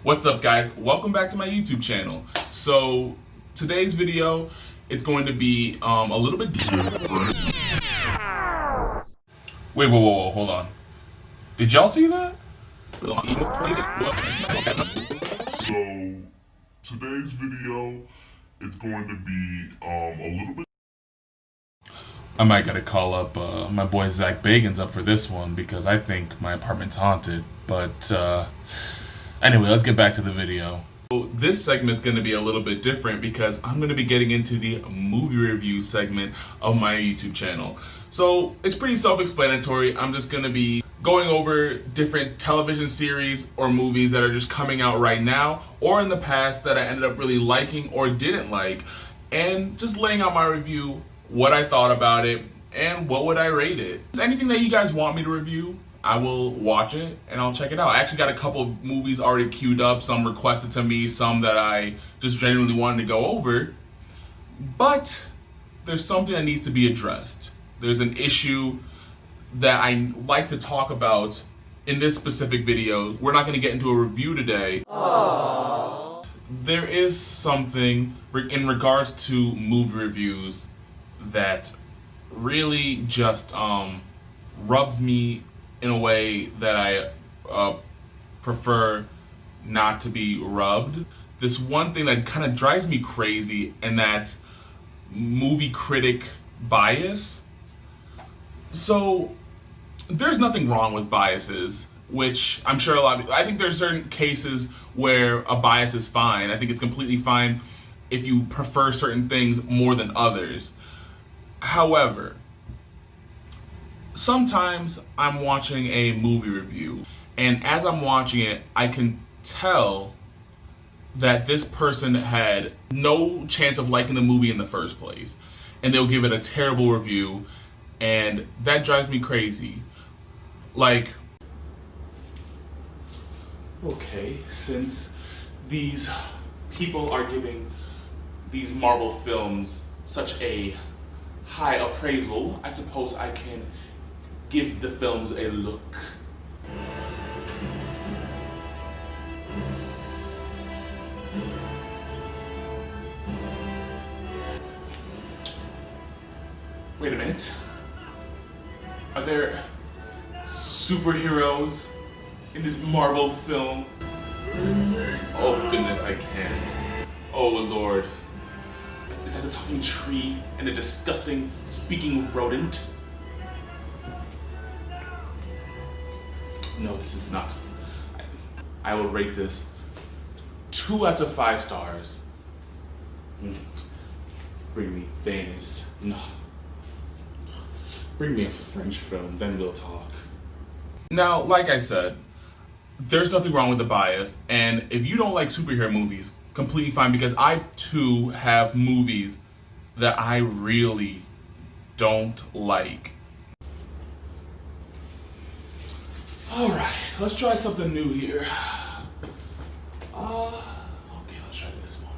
What's up, guys? Welcome back to my YouTube channel. So today's video, it's going to be a little bit different. Wait, whoa, hold on. Did y'all see that? So today's video is going to be a little bit. I might gotta call up my boy Zach Bagans up for this one because I think my apartment's haunted. But anyway, let's get back to the video. So this segment's going to be a little bit different because I'm going to be getting into the movie review segment of my YouTube channel. So it's pretty self-explanatory. I'm just going to be going over different television series or movies that are just coming out right now or in the past that I ended up really liking or didn't like, and just laying out my review, what I thought about it, and what would I rate it. Anything that you guys want me to review, I will watch it and I'll check it out. I actually got a couple of movies already queued up, some requested to me, some that I just genuinely wanted to go over. But there's something that needs to be addressed. There's an issue that I like to talk about in this specific video. We're not going to get into a review today. Aww. There is something in regards to movie reviews that really just rubs me in a way that I prefer not to be rubbed. This one thing that kind of drives me crazy, and that's movie critic bias. So there's nothing wrong with biases, which I'm sure a lot of, I think there's certain cases where a bias is fine. I think it's completely fine if you prefer certain things more than others. However, sometimes I'm watching a movie review, and as I'm watching it, I can tell that this person had no chance of liking the movie in the first place, and they'll give it a terrible review, and that drives me crazy. Like, okay, since these people are giving these Marvel films such a high appraisal, I suppose I can give the films a look. Wait a minute. Are there superheroes in this Marvel film? Oh goodness, I can't. Oh Lord. Is that the talking tree and a disgusting speaking rodent? No, this is not. I will rate this 2 out of 5 stars. Bring me Venice. No. Bring me a French film, then we'll talk. Now, like I said, there's nothing wrong with the bias, and if you don't like superhero movies, completely fine, because I too have movies that I really don't like. Alright, let's try something new here. Okay, let's try this one.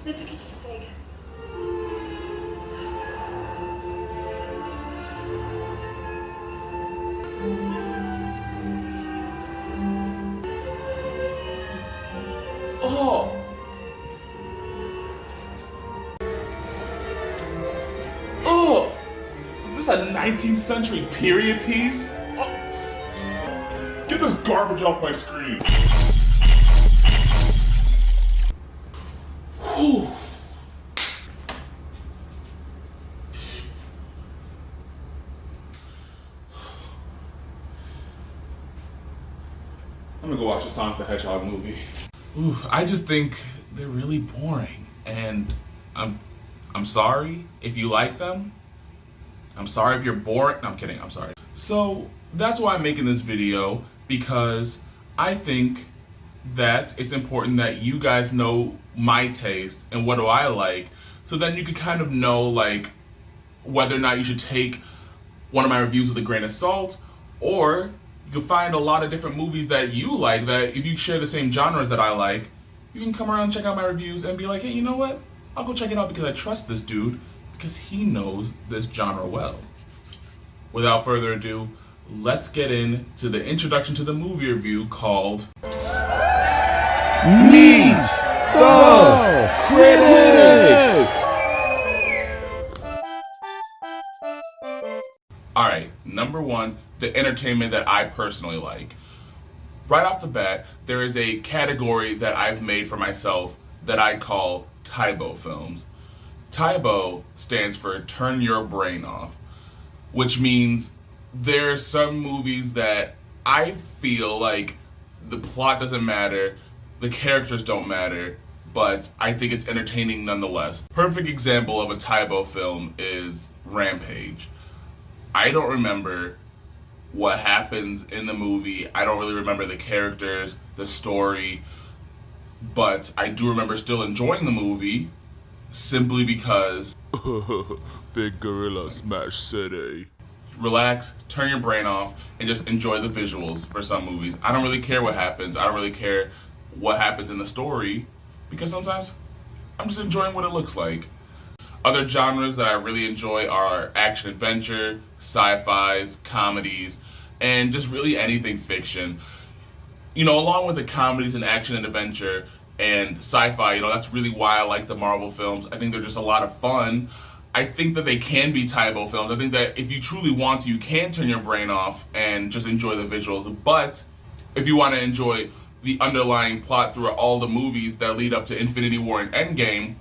Ne für Kitty's sake. Oh! Oh! Is this a 19th century period piece? Oh. Get this garbage off my screen. Whew. I'm gonna go watch the Sonic the Hedgehog movie. Ooh, I just think they're really boring, and I'm sorry if you like them. I'm sorry if you're bored. No, I'm kidding. I'm sorry. So that's why I'm making this video, because I think that it's important that you guys know my taste and what do I like, so then you can kind of know like whether or not you should take one of my reviews with a grain of salt, or you can find a lot of different movies that you like, that if you share the same genres that I like, you can come around and check out my reviews and be like, hey, you know what? I'll go check it out because I trust this dude, because he knows this genre well. without further ado, let's get into the introduction to the movie review called Meet the Critic! Alright, number one, the entertainment that I personally like. Right off the bat, there is a category that I've made for myself that I call Taibo films. Taibo stands for Turn Your Brain Off, which means there are some movies that I feel like the plot doesn't matter, the characters don't matter, but I think it's entertaining nonetheless. Perfect example of a Taibo film is Rampage. I don't remember what happens in the movie. I don't really remember the characters, the story, but I do remember still enjoying the movie simply because Big Gorilla Smash City. relax, turn your brain off, and just enjoy the visuals for some movies. I don't really care what happens. I don't really care what happens in the story because sometimes I'm just enjoying what it looks like. Other genres that I really enjoy are action adventure, sci-fis, comedies, and just really anything fiction. You know, along with the comedies and action and adventure and sci-fi, you know, that's really why I like the Marvel films. I think they're just a lot of fun. I think that they can be Taibo films. I think that if you truly want to, you can turn your brain off and just enjoy the visuals. But if you want to enjoy the underlying plot through all the movies that lead up to Infinity War and Endgame,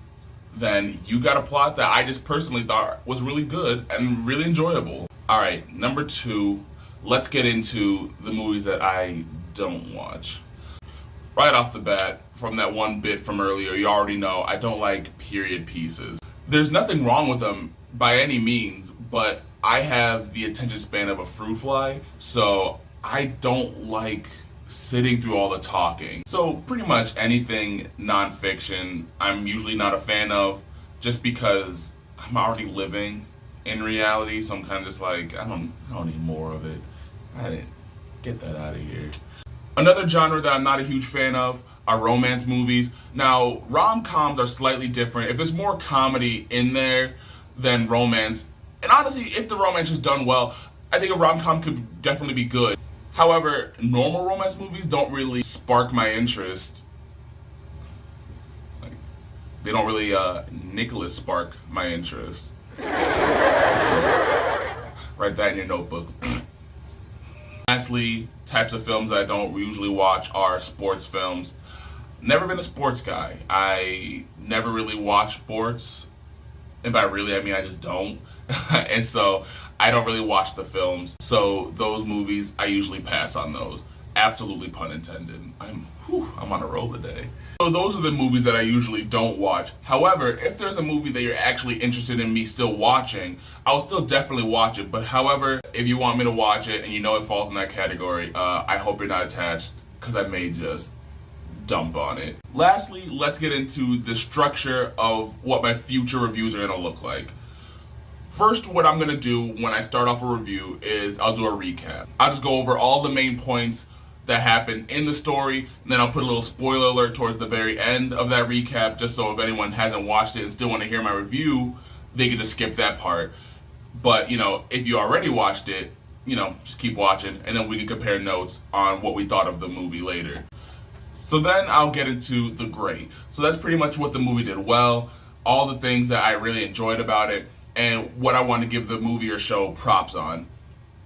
then you got a plot that I just personally thought was really good and really enjoyable. All right, number two, let's get into the movies that I don't watch. Right off the bat, from that one bit from earlier, you already know I don't like period pieces. There's nothing wrong with them by any means, but I have the attention span of a fruit fly, so I don't like sitting through all the talking. So pretty much anything nonfiction I'm usually not a fan of, just because I'm already living in reality, so I'm kind of just like, I don't need more of it. I didn't get that out of here. Another genre that I'm not a huge fan of are romance movies. Now, rom-coms are slightly different. If there's more comedy in there than romance, and honestly, if the romance is done well, I think a rom-com could definitely be good. However, normal romance movies don't really spark my interest. Like, they don't really Nicholas spark my interest. Write that in your notebook. Lastly, types of films that I don't usually watch are sports films. Never been a sports guy. I never really watch sports. And by really, I mean I just don't. And so I don't really watch the films. So those movies, I usually pass on those. Absolutely pun intended. I'm on a roll today. So those are the movies that I usually don't watch. However, if there's a movie that you're actually interested in me still watching, I'll still definitely watch it. But however, if you want me to watch it and you know it falls in that category, I hope you're not attached, because I may just dump on it. Lastly, let's get into the structure of what my future reviews are gonna look like. First, what I'm gonna do when I start off a review is I'll do a recap. I'll just go over all the main points that happen in the story, and then I'll put a little spoiler alert towards the very end of that recap, just so if anyone hasn't watched it and still want to hear my review, they can just skip that part. But, you know, if you already watched it, you know, just keep watching, and then we can compare notes on what we thought of the movie later. So then I'll get into the grade. So that's pretty much what the movie did well, all the things that I really enjoyed about it, and what I want to give the movie or show props on.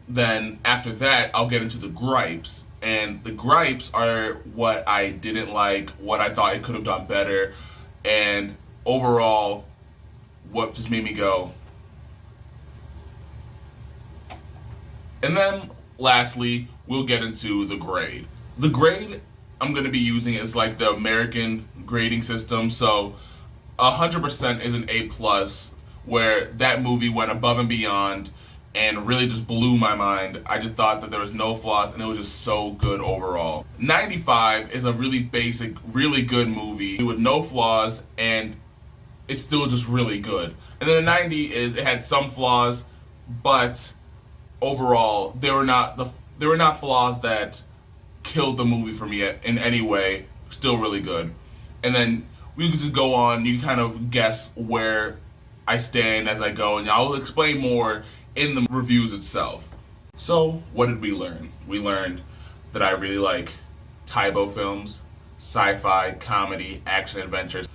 Then after that, I'll get into the gripes. And the gripes are what I didn't like, what I thought it could have done better, and overall, what just made me go. And then lastly, we'll get into the grade. The grade I'm going to be using is like the American grading system. So 100% is an A+, where that movie went above and beyond and really just blew my mind. I just thought that there was no flaws and it was just so good overall. 95 is a really basic, really good movie with no flaws, and it's still just really good. And then the 90 is, it had some flaws, but overall they were not flaws that killed the movie for me in any way. Still really good. And then we could just go on, you kind of guess where I stand as I go, and I'll explain more in the reviews itself. So, what did we learn? We learned that I really like Taibo films, sci-fi, comedy, action adventures.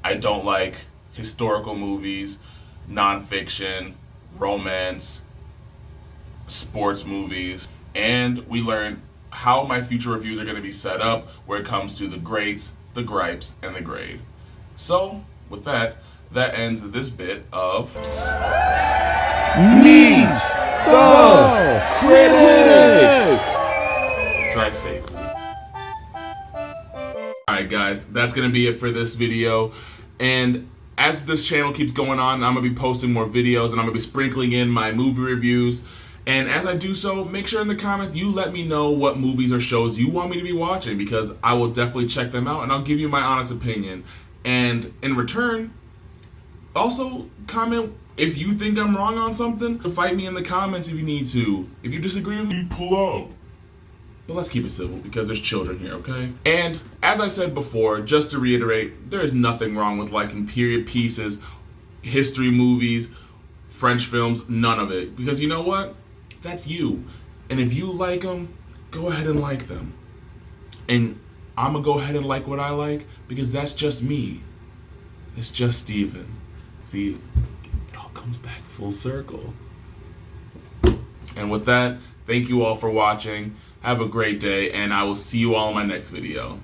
I don't like historical movies, nonfiction, romance, sports movies. And we learned how my future reviews are going to be set up where it comes to the grades, the gripes, and the grade. So, with that, that ends this bit of Meet the Critic! Drive safely. Alright guys, that's going to be it for this video. And as this channel keeps going on, I'm going to be posting more videos and I'm going to be sprinkling in my movie reviews. And as I do so, make sure in the comments you let me know what movies or shows you want me to be watching, because I will definitely check them out and I'll give you my honest opinion. And in return, also comment if you think I'm wrong on something. Fight me in the comments if you need to. If you disagree with me, Pull up. but let's keep it civil because there's children here, okay? And as I said before, just to reiterate, there is nothing wrong with liking period pieces, history movies, French films, none of it. Because you know what? That's you. And if you like them, go ahead and like them. And I'm gonna go ahead and like what I like because that's just me. It's just Steven. See, it all comes back full circle. And with that, thank you all for watching. Have a great day, and I will see you all in my next video.